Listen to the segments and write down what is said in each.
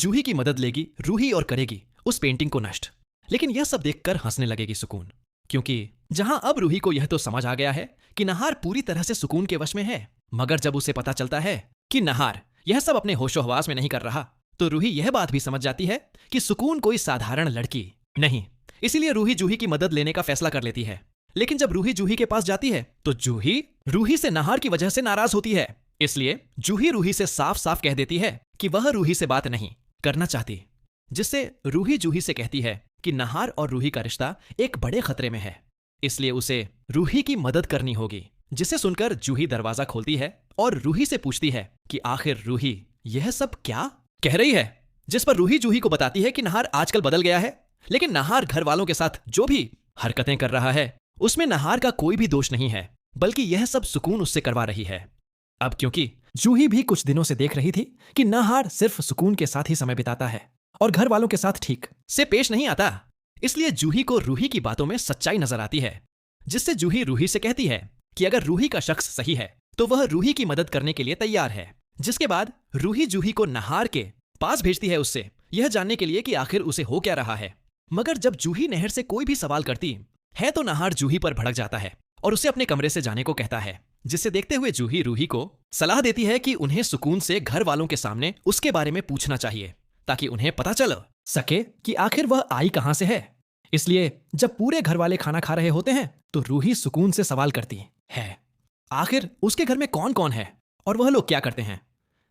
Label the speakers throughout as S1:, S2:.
S1: जूही की मदद लेगी रूही और करेगी उस पेंटिंग को नष्ट। लेकिन यह सब देखकर हंसने लगेगी सुकून, क्योंकि जहां अब रूही को यह तो समझ आ गया है कि नहार पूरी तरह से सुकून के वश में है, मगर जब उसे पता चलता है कि नहार यह सब अपने होशो हवास में नहीं कर रहा, तो रूही यह बात भी समझ जाती है कि सुकून कोई साधारण लड़की नहीं। इसीलिए रूही जूही की मदद लेने का फैसला कर लेती है। लेकिन जब रूही जूही के पास जाती है तो जूही रूही से नहार की वजह से नाराज होती है। इसलिए जूही रूही से साफ साफ कह देती है कि वह रूही से बात नहीं करना चाहती, जिससे रूही जूही से कहती है कि नहार और रूही का रिश्ता एक बड़े खतरे में है, इसलिए उसे रूही की मदद करनी होगी। जिसे सुनकर जूही दरवाजा खोलती है और रूही से पूछती है कि आखिर रूही यह सब क्या कह रही है, जिस पर रूही जूही को बताती है कि नहार आजकल बदल गया है, लेकिन नहार घर वालों के साथ जो भी हरकतें कर रहा है उसमें नहार का कोई भी दोष नहीं है, बल्कि यह सब सुकून उससे करवा रही है। अब क्योंकि जूही भी कुछ दिनों से देख रही थी कि नहार सिर्फ सुकून के साथ ही समय बिताता है और घर वालों के साथ ठीक से पेश नहीं आता, इसलिए जूही को रूही की बातों में सच्चाई नजर आती है। जिससे जूही रूही से कहती है कि अगर रूही का शख्स सही है तो वह रूही की मदद करने के लिए तैयार है। जिसके बाद रूही जूही को नहार के पास भेजती है उससे यह जानने के लिए कि आखिर उसे हो क्या रहा है। मगर जब जूही नहर से कोई भी सवाल करती है तो नहार जूही पर भड़क जाता है और उसे अपने कमरे से जाने को कहता है। जिसे देखते हुए जूही रूही को सलाह देती है कि उन्हें सुकून से घर वालों के सामने उसके बारे में पूछना चाहिए, ताकि उन्हें पता चल सके कि आखिर वह आई कहां से है। इसलिए जब पूरे घर वाले खाना खा रहे होते हैं तो रूही सुकून से सवाल करती है आखिर उसके घर में कौन कौन है और वह लोग क्या करते हैं।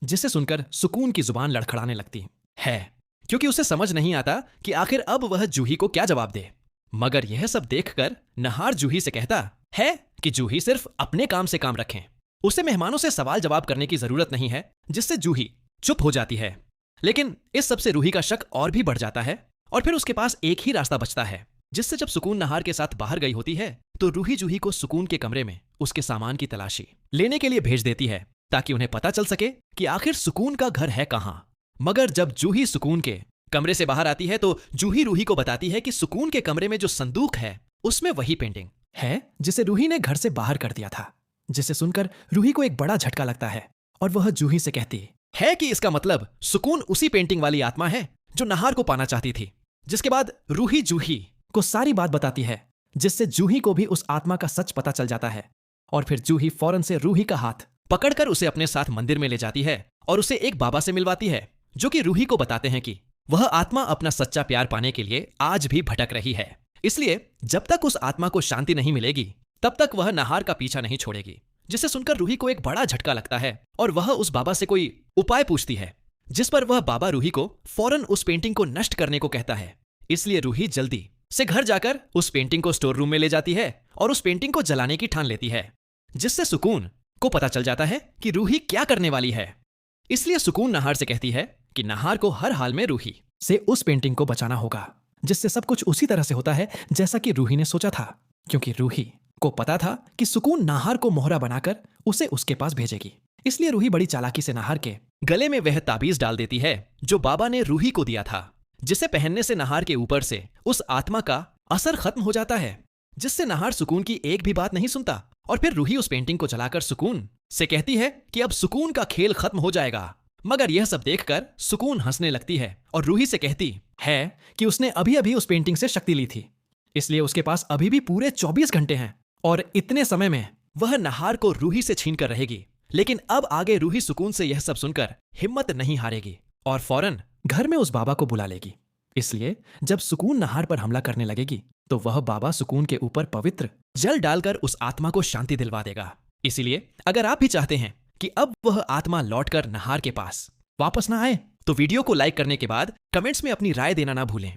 S1: जिसे सुनकर सुकून की जुबान लड़खड़ाने लगती है, क्योंकि उसे समझ नहीं आता कि आखिर अब वह जूही को क्या जवाब दे। मगर यह सब देखकर नहार जूही से कहता है कि जूही सिर्फ अपने काम से काम रखें, उसे मेहमानों से सवाल जवाब करने की जरूरत नहीं है। जिससे जूही चुप हो जाती है। लेकिन इस सब से रूही का शक और भी बढ़ जाता है और फिर उसके पास एक ही रास्ता बचता है। जिससे जब सुकून नहार के साथ बाहर गई होती है तो रूही जूही को सुकून के कमरे में उसके सामान की तलाशी लेने के लिए भेज देती है, ताकि उन्हें पता चल सके कि आखिर सुकून का घर है कहां। मगर जब जूही सुकून के कमरे से बाहर आती है तो जूही रूही को बताती है कि सुकून के कमरे में जो संदूक है उसमें वही पेंटिंग है जिसे रूही ने घर से बाहर कर दिया था। जिसे सुनकर रूही को एक बड़ा झटका लगता है और वह जूही से कहती है कि इसका मतलब सुकून उसी पेंटिंग वाली आत्मा है जो नहार को पाना चाहती थी। जिसके बाद रूही जूही को सारी बात बताती है, जिससे जूही को भी उस आत्मा का सच पता चल जाता है। और फिर जूही फौरन से रूही का हाथ पकड़कर उसे अपने साथ मंदिर में ले जाती है और उसे एक बाबा से मिलवाती है, जो कि रूही को बताते हैं कि वह आत्मा अपना सच्चा प्यार पाने के लिए आज भी भटक रही है। इसलिए जब तक उस आत्मा को शांति नहीं मिलेगी तब तक वह नहार का पीछा नहीं छोड़ेगी। जिसे सुनकर रूही को एक बड़ा झटका लगता है और वह उस बाबा से कोई उपाय पूछती है, जिस पर वह बाबा रूही को फौरन उस पेंटिंग को नष्ट करने को कहता है। इसलिए रूही जल्दी से घर जाकर उस पेंटिंग को स्टोर रूम में ले जाती है और उस पेंटिंग को जलाने की ठान लेती है। जिससे सुकून को पता चल जाता है कि रूही क्या करने वाली है। इसलिए सुकून नहार से कहती है कि नहार को हर हाल में रूही से उस पेंटिंग को बचाना होगा, जिससे सब कुछ उसी तरह से होता है जैसा कि रूही ने सोचा था। क्योंकि रूही को पता था कि सुकून नहार को मोहरा बनाकर उसे उसके पास भेजेगी। इसलिए रूही बड़ी चालाकी से नहार के गले में वह ताबीज डाल देती है जो बाबा ने रूही को दिया था, जिसे पहनने से नहार के ऊपर से उस आत्मा का असर खत्म हो जाता है। जिससे नहार सुकून की एक भी बात नहीं सुनता और फिर रूही उस पेंटिंग को जलाकर सुकून से कहती है कि अब सुकून का खेल खत्म हो जाएगा। मगर यह सब देखकर सुकून हंसने लगती है और रूही से कहती है कि उसने अभी अभी उस पेंटिंग से शक्ति ली थी, इसलिए उसके पास अभी भी पूरे 24 घंटे हैं और इतने समय में वह नहार को रूही से छीन कर रहेगी। लेकिन अब आगे रूही सुकून से यह सब सुनकर हिम्मत नहीं हारेगी और फौरन घर में उस बाबा को बुला लेगी। इसलिए जब सुकून नहार पर हमला करने लगेगी तो वह बाबा सुकून के ऊपर पवित्र जल डालकर उस आत्मा को शांति दिलवा देगा। इसीलिए अगर आप भी चाहते हैं कि अब वह आत्मा लौटकर नहार के पास वापस ना आए तो वीडियो को लाइक करने के बाद कमेंट्स में अपनी राय देना ना भूलें।